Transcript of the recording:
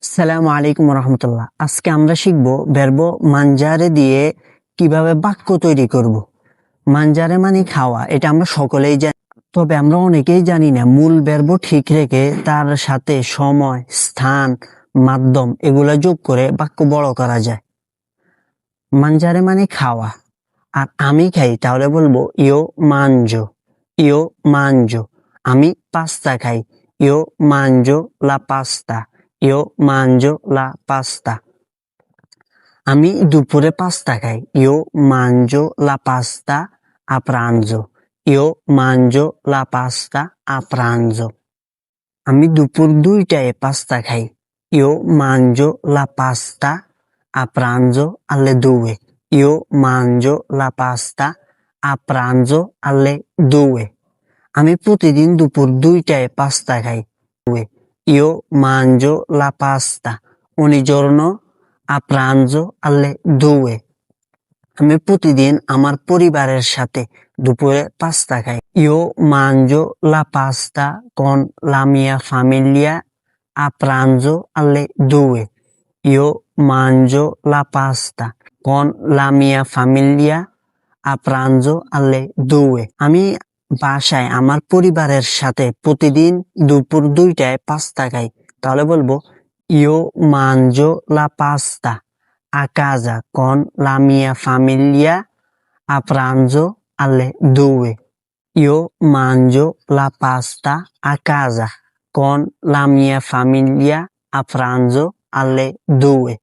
আসসালামু আলাইকুম রহমতুল্লাহ। আজকে আমরা শিখব ভার্ব মানজারে দিয়ে কিভাবে বাক্য তৈরি করব। মানজারে মানে খাওয়া, এটা আমরা সকলেই জানি, তবে আমরা অনেকেই জানি না মূল ভার্ব ঠিক রেখে তার সাথে সময়, স্থান, মাধ্যম এগুলা যোগ করে বাক্য বড় করা যায়। মানজারে মানে খাওয়া, আর আমি খাই তাহলে বলবো ইও মানজো, ইও মানজো। আমি পাস্তা খাই, ইও মানজো লা পাস্তা, ইও মানজো লা পাস্তা। আমি দুপুরে পাস্তা খাই, ইও মানজো লা pasta a pranzo, io mangio la pasta a pranzo. আমি দুপুর 2টায় পাস্তা খাই, io mangio la pasta a pranzo alle 2, io mangio la pasta a pranzo alle 2. আমি প্রতিদিন দুপুর 2টায় পাস্তা খাই, io mangio la pasta ogni giorno a pranzo alle 2. আমি প্রতিদিন আমার পরিবারের সাথে দুপুরে পাস্তা খাই, io mangio la pasta con la mia famiglia a pranzo alle 2. Io mangio la pasta con la mia famiglia a pranzo alle 2. আমি বাসায় আমার পরিবারের সাথে প্রতিদিন দুপুর 2টায় পাস্তা খাই, তাহলে বলবো io mangio la pasta a casa con la mia famiglia a pranzo alle 2. Io mangio la pasta a casa con la mia famiglia a pranzo alle 2.